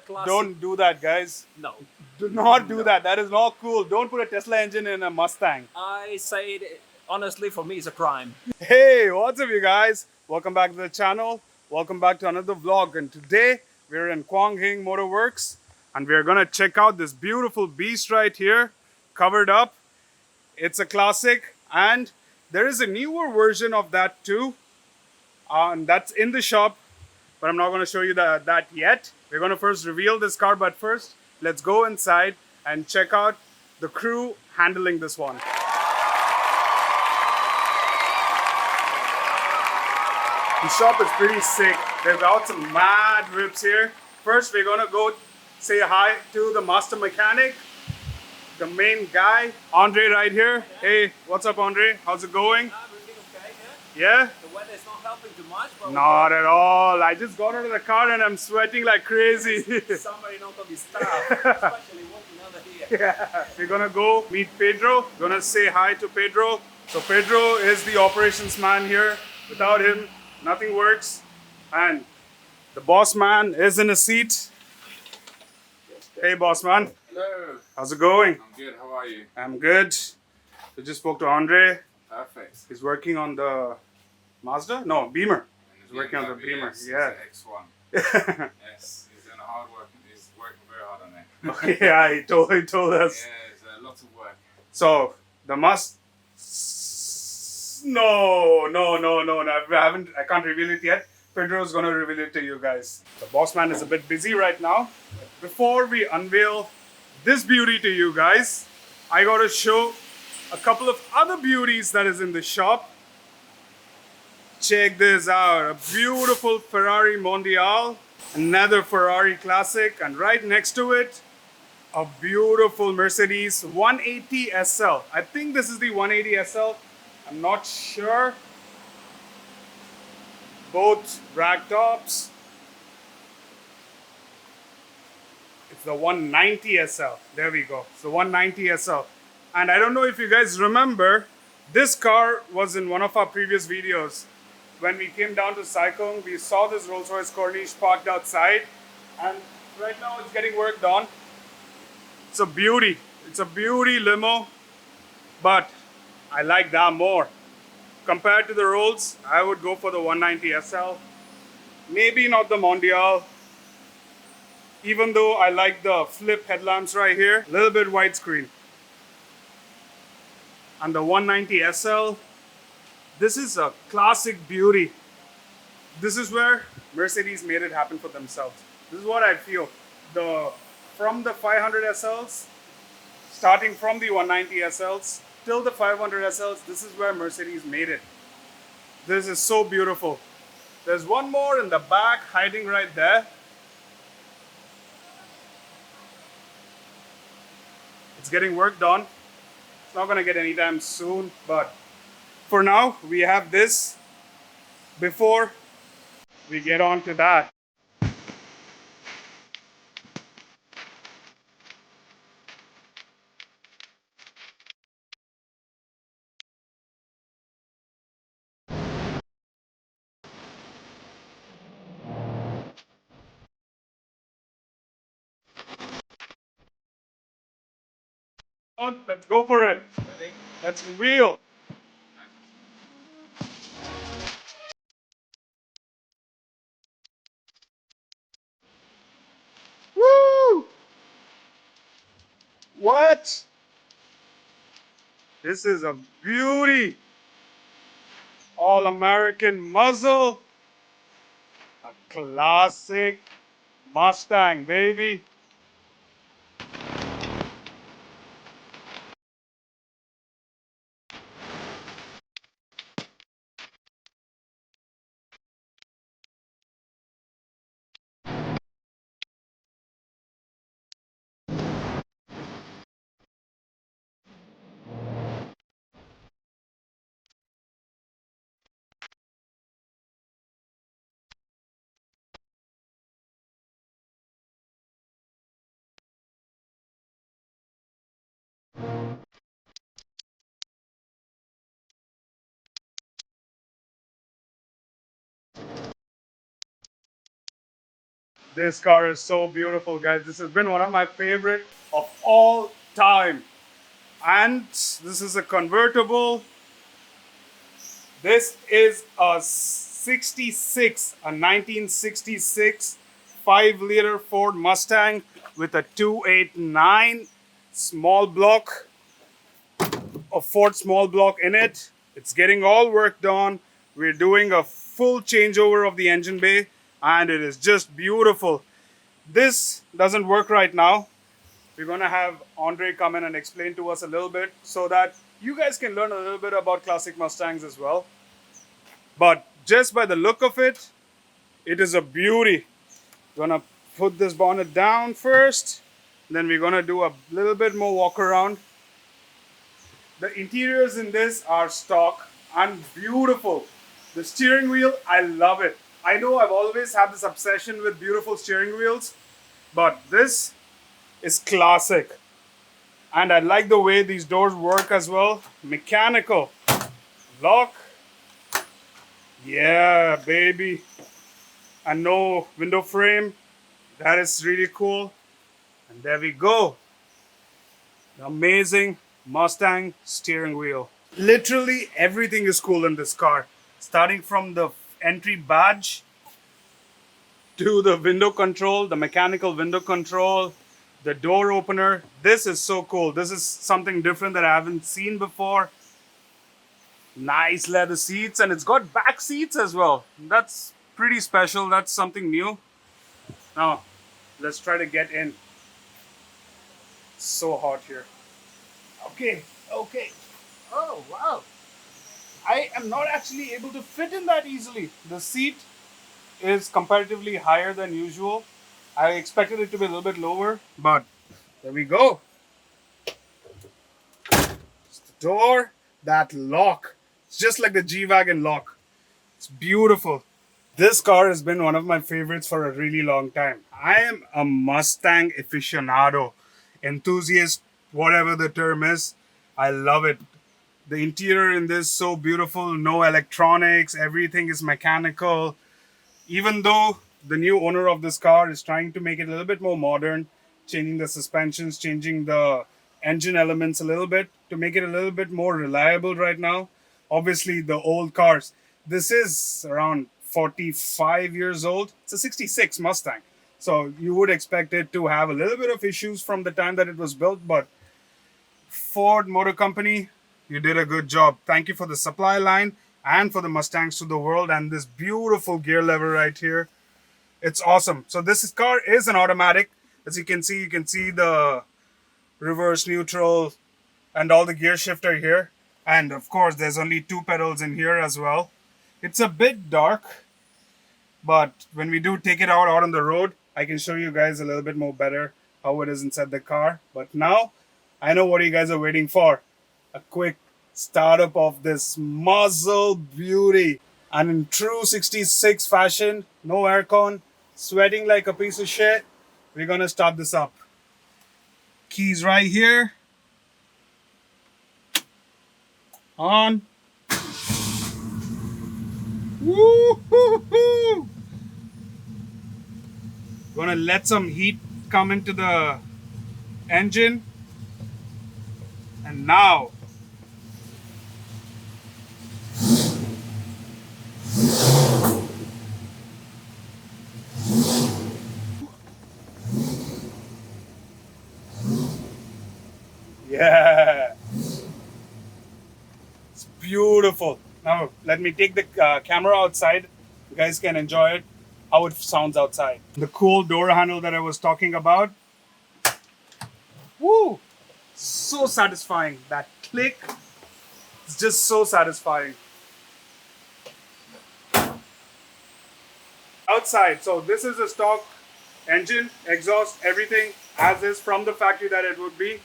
classic. Don't do that, guys. No. Do not do No. that. That is not cool. Don't put a Tesla engine in a Mustang. I say it, honestly, for me, it's a crime. Hey, what's up, you guys? Welcome back to the channel. Welcome back to another vlog. And today we're in Quang Hing Motor Works, and we're gonna check out this beautiful beast right here, covered up. It's a classic, and there is a newer version of that too, and that's in the shop. But I'm not going to show you that yet. We're going to first reveal this car, but first, let's go inside and check out the crew handling this one. The shop is pretty sick. They've got some mad rips here. First, we're going to go say hi to the master mechanic, the main guy, Andre right here. Hey, what's up, Andre? How's it going? Everything okay, Yeah? The weather is not helping too much, but Not at all. I just got out of the car and I'm sweating like crazy. somebody not gonna be staff, especially walking under here. Yeah. We're gonna go meet Pedro. Gonna say hi to Pedro. So Pedro is the operations man here. Without him, nothing works. And the boss man is in a seat. Hey, boss man. Hello. How's it going? I'm good. How are you? I'm good. We just spoke to Andre. Perfect. He's working on the Mazda? No, Beamer. He's working on the BMW, Beamer. yes, Yeah. It's an X1. Yes, he's doing hard work. He's working very hard on it. Yeah, he told us. Yeah, it's a lot of work. So the no, I can't reveal it yet. Pedro's gonna reveal it to you guys. The boss man is a bit busy right now. Before we unveil this beauty to you guys, I gotta show a couple of other beauties that is in the shop. Check this out, a beautiful Ferrari Mondial, another Ferrari classic, and right next to it, a beautiful Mercedes 180 SL. I think this is the 180 SL. I'm not sure. Both rag tops. It's the 190 SL. There we go. It's the 190 SL. And I don't know if you guys remember, this car was in one of our previous videos. When we came down to Saikong, we saw this Rolls-Royce Corniche parked outside. And right now it's getting worked on. It's a beauty. It's a beauty limo. But I like that more. Compared to the Rolls, I would go for the 190 SL. Maybe not the Mondial. Even though I like the flip headlamps right here. A little bit widescreen. And the 190 SL, this is a classic beauty. This is where Mercedes made it happen for themselves. This is what I feel. From the 500 SLs, starting from the 190 SLs, till the 500 SLs, this is where Mercedes made it. This is so beautiful. There's one more in the back hiding right there. It's getting worked on. It's not gonna get anytime soon, but for now, we have this before we get on to that. Let's go for it. Let's reveal. Woo! What? This is a beauty. All American muzzle. A classic Mustang, baby. This car is so beautiful, guys. This has been one of my favorite of all time. And this is a convertible. This is a 66, a 1966 5-liter Ford Mustang with a 289 small block, a Ford small block in it. It's getting all worked on. We're doing a full changeover of the engine bay and it is just beautiful. This doesn't work right now. We're gonna have Andre come in and explain to us a little bit so that you guys can learn a little bit about classic Mustangs as well. But just by the look of it, it is a beauty. Gonna put this bonnet down first, then we're gonna do a little bit more walk around. The interiors in this are stock and beautiful. The steering wheel, I love it. I know I've always had this obsession with beautiful steering wheels, but this is classic. And I like the way these doors work as well. Mechanical. Lock. Yeah, baby. And no window frame. That is really cool. And there we go. The amazing Mustang steering wheel. Literally everything is cool in this car. Starting from the entry badge to the window control, the mechanical window control, the door opener. This is so cool. This is something different that I haven't seen before. Nice leather seats, and it's got back seats as well. That's pretty special. That's something new. Now, let's try to get in. It's so hot here. Okay. Oh, wow. I am not actually able to fit in that easily. The seat is comparatively higher than usual. I expected it to be a little bit lower, but there we go. It's the door, that lock. It's just like the G-Wagon lock. It's beautiful. This car has been one of my favorites for a really long time. I am a Mustang aficionado, enthusiast, whatever the term is. I love it. The interior in this is so beautiful. No electronics. Everything is mechanical. Even though the new owner of this car is trying to make it a little bit more modern, changing the suspensions, changing the engine elements a little bit to make it a little bit more reliable right now. Obviously, the old cars. This is around 45 years old. It's a 66 Mustang. So you would expect it to have a little bit of issues from the time that it was built, but Ford Motor Company, you did a good job. Thank you for the supply line and for the Mustangs to the world and this beautiful gear lever right here. It's awesome. So this car is an automatic. As you can see the reverse, neutral, and all the gear shifter here. And of course, there's only 2 pedals in here as well. It's a bit dark, but when we do take it out on the road, I can show you guys a little bit more better how it is inside the car. But now, I know what you guys are waiting for. A quick startup of this muscle beauty. And in true 66 fashion, no aircon, sweating like a piece of shit, we're gonna start this up. Keys right here. On. Woo-hoo-hoo! Gonna let some heat come into the engine. And now, yeah, it's beautiful. Now, let me take the camera outside. You guys can enjoy it, how it sounds outside. The cool door handle that I was talking about. Woo! So satisfying. That click, it's just so satisfying. Outside, so this is a stock engine, exhaust, everything as is from the factory that it would be.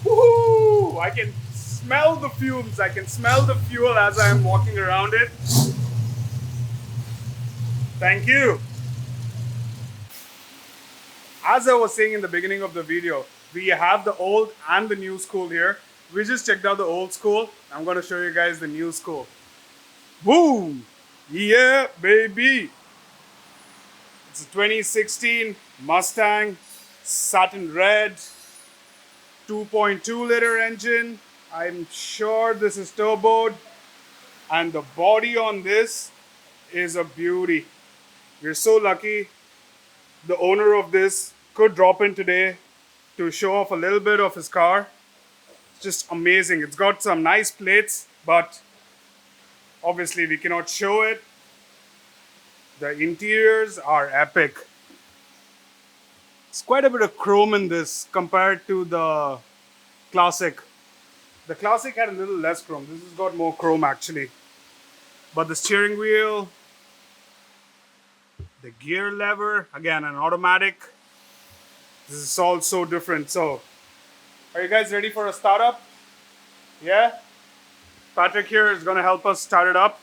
Woohoo! I can smell the fumes. I can smell the fuel as I am walking around it. Thank you. as I was saying in the beginning of the video, we have the old and the new school here. We just checked out the old school. I'm going to show you guys the new school. Boom! Yeah, baby! It's a 2016 Mustang, satin red, 2.2 liter engine. I'm sure this is turboed, and the body on this is a beauty. We're so lucky. The owner of this could drop in today to show off a little bit of his car. It's just amazing. It's got some nice plates, but obviously we cannot show it. The interiors are epic. It's quite a bit of chrome in this compared to the Classic. The Classic had a little less chrome. This has got more chrome actually. But the steering wheel, the gear lever, again an automatic. This is all so different. So, are you guys ready for a startup? Yeah? Patrick here is going to help us start it up.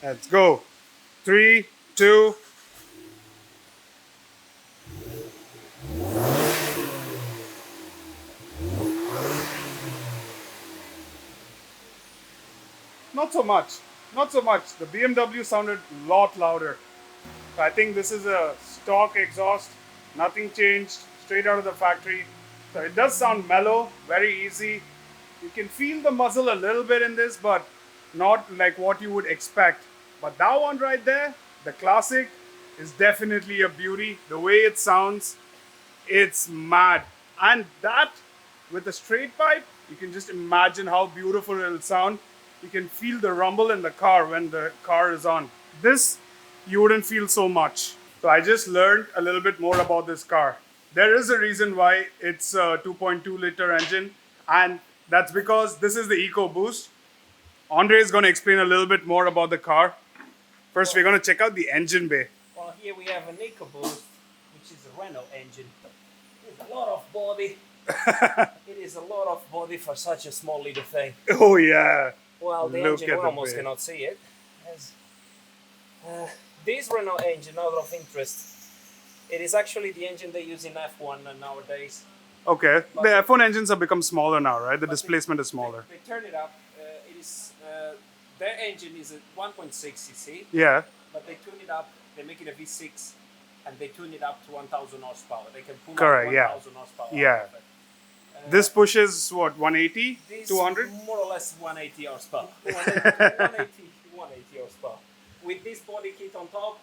Let's go. 3, 2. Not so much. Not so much. The BMW sounded a lot louder. I think this is a stock exhaust. Nothing changed. Straight out of the factory. So it does sound mellow. Very easy. You can feel the muzzle a little bit in this, but not like what you would expect. But that one right there, the Classic, is definitely a beauty. The way it sounds, it's mad. And that, with a straight pipe, you can just imagine how beautiful it'll sound. You can feel the rumble in the car when the car is on. This, you wouldn't feel so much. So I just learned a little bit more about this car. There is a reason why it's a 2.2 liter engine, and that's because this is the EcoBoost. Andre is going to explain a little bit more about the car. First, we're going to check out the engine bay. Well, here we have an EcoBoost, which is a Renault engine. There's a lot of body. It is a lot of body for such a small little thing. Oh yeah. Well, the Look engine, at we the almost bay. cannot see it. This Renault engine, out of interest, it is actually the engine they use in F1 nowadays. Okay. The F1 engines have become smaller now, right? The displacement is smaller. They turn it up. It is their engine is a 1.6 cc, Yeah. but they tune it up. They make it a V6, and they tune it up to 1,000 horsepower. They can pull Correct, up yeah. 1,000 horsepower. Yeah. Out of it. This pushes what, 180, This 200? more or less 180 horsepower. 180 horsepower. With this body kit on top,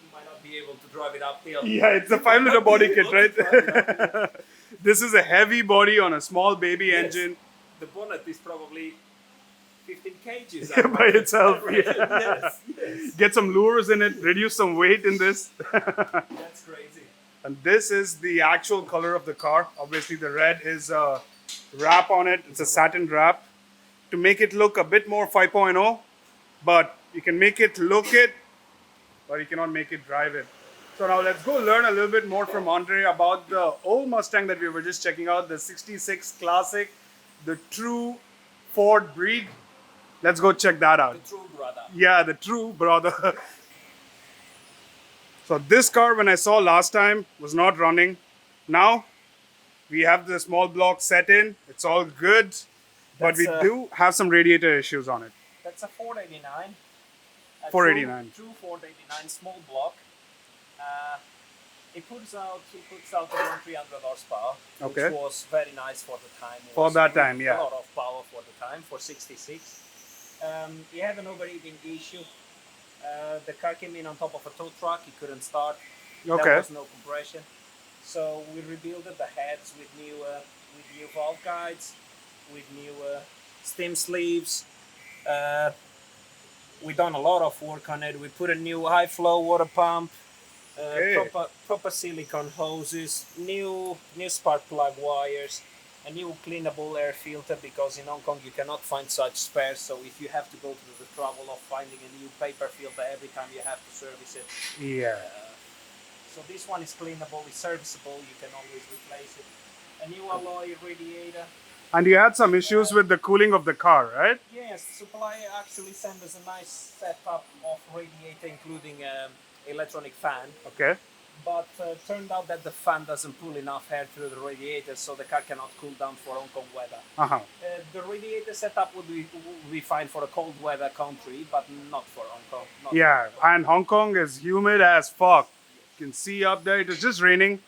you might not be able to drive it uphill. Yeah, it's a 5 liter body kit, right? This is a heavy body on a small baby Yes. engine. The bonnet is probably 15 kgs. By itself, yeah. Yes, yes. Get some lures in it, reduce some weight in this. That's crazy. And this is the actual color of the car. Obviously, the red is a wrap on it. It's a satin wrap to make it look a bit more 5.0. But you can make it look it, but you cannot make it drive it. So now let's go learn a little bit more from Andre about the old Mustang that we were just checking out, the 66 Classic, the true Ford breed. Let's go check that out. The true brother. Yeah, the true brother. So this car, when I saw last time, was not running. Now, we have the small block set in. It's all good. But we do have some radiator issues on it. That's a 489. A 489. True 489 small block. It puts out around 300 horsepower, Okay. which was very nice for the time. It For was that time, yeah. A lot of power for the time, for 66. It had an overheating issue. The car came in on top of a tow truck. It couldn't start. Okay. There was no compression. So we rebuilt the heads with new valve guides, with new stem sleeves. We done a lot of work on it. We put a new high flow water pump, Okay. proper silicone hoses, new spark plug wires, a new cleanable air filter, because in Hong Kong you cannot find such spares. So if you have to go through the trouble of finding a new paper filter every time you have to service it, Yeah. so this one is cleanable, it's serviceable, you can always replace it. A new alloy radiator, And you had some issues with the cooling of the car, right? Yes, supplier actually sent us a nice setup of radiator, including electronic fan. Okay. But turned out that the fan doesn't pull enough air through the radiator, so the car cannot cool down for Hong Kong weather. Uh-huh. The radiator setup would be fine for a cold weather country, but not for Hong Kong. Not Yeah, for Hong and Hong Kong is humid as fuck. You can see up there, it is just raining.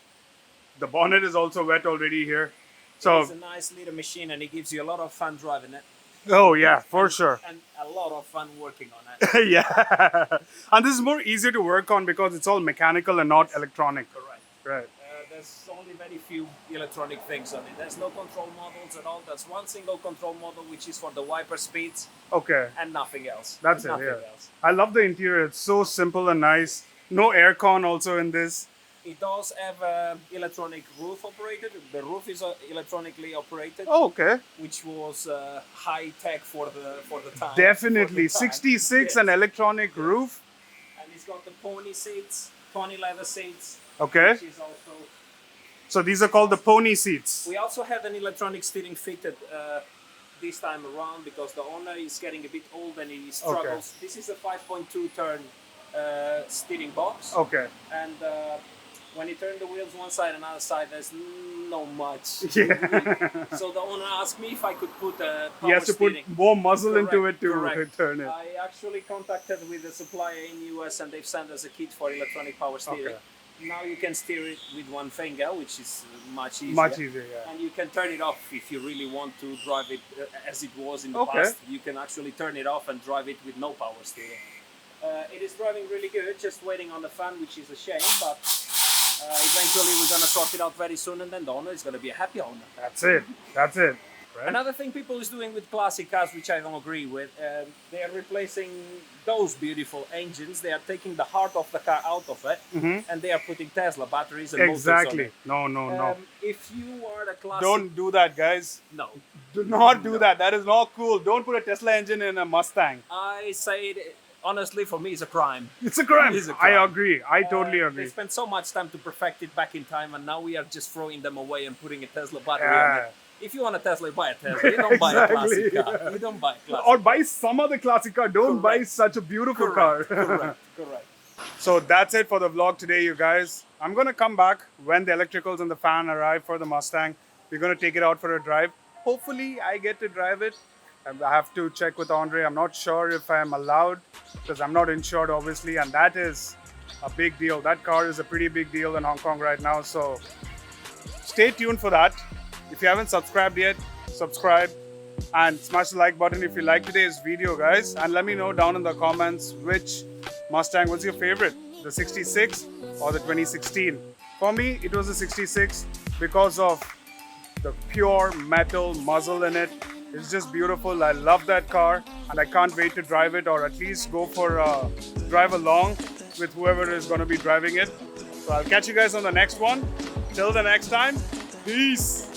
The bonnet is also wet already here. Kong. It's So, a nice little machine, and it gives you a lot of fun driving it. oh yeah, for and, sure. And a lot of fun working on it. Yeah. And this is more easier to work on because it's all mechanical and not electronic. Correct. Right. There's only very few electronic things on it. There's no control models at all. There's one single control model, which is for the wiper speeds, Okay. and nothing else. That's it, Nothing yeah. else. I love the interior. It's so simple and nice. No aircon also in this. It does have electronic roof operated. The roof is electronically operated, Oh, okay. which was high tech for the time. Definitely. For the time. 66 Yes. and electronic roof. And it's got the pony seats, pony leather seats. Okay. Which is also. So these are called the pony seats. We also had an electronic steering fitted this time around because the owner is getting a bit old and he struggles. This is a 5.2 turn steering box. Okay. And when you turn the wheels one side and another side, there's not much. Yeah. So the owner asked me if I could put a He power has to put steering. more muzzle into Correct, it to correct. turn it. I actually contacted with the supplier in US and they've sent us a kit for electronic power steering. Okay. Now you can steer it with one finger, which is much easier. Much easier, yeah. And you can turn it off if you really want to drive it as it was in the Okay. past. You can actually turn it off and drive it with no power steering. It is driving really good, just waiting on the fan, which is a shame, but eventually we're going to sort it out very soon and then the owner is going to be a happy owner. That's it. That's it. Right? Another thing people is doing with classic cars, which I don't agree with, they are replacing those beautiful engines. They are taking the heart of the car out of it, and they are putting Tesla batteries and motors on Exactly. it. No, no, no. If you are a classic, Don't do that, guys. no. Do not do that. That is not cool. Don't put a Tesla engine in a Mustang. I say it, honestly, for me, it's a crime. It's a crime. It's a I crime. agree. I totally They agree. spent so much time to perfect it back in time, and now we are just throwing them away and putting a Tesla battery on it. If you want a Tesla, buy a Tesla. You don't buy a Exactly, classic car. yeah. You don't buy a classic Or buy some other classic car. Don't buy Correct. such a beautiful Correct, car. correct. So that's it for the vlog today, you guys. I'm going to come back when the electricals and the fan arrive for the Mustang. We're going to take it out for a drive. Hopefully, I get to drive it. I have to check with Andre. I'm not sure if I'm allowed because I'm not insured, obviously. And that is a big deal. That car is a pretty big deal in Hong Kong right now. So stay tuned for that. If you haven't subscribed yet, subscribe and smash the like button if you like today's video, guys. And let me know down in the comments which Mustang was your favorite, the 66 or the 2016. For me, it was the 66 because of the pure metal muzzle in it. It's just beautiful. I love that car and I can't wait to drive it, or at least go for a drive along with whoever is going to be driving it. So I'll catch you guys on the next one. Till the next time, peace.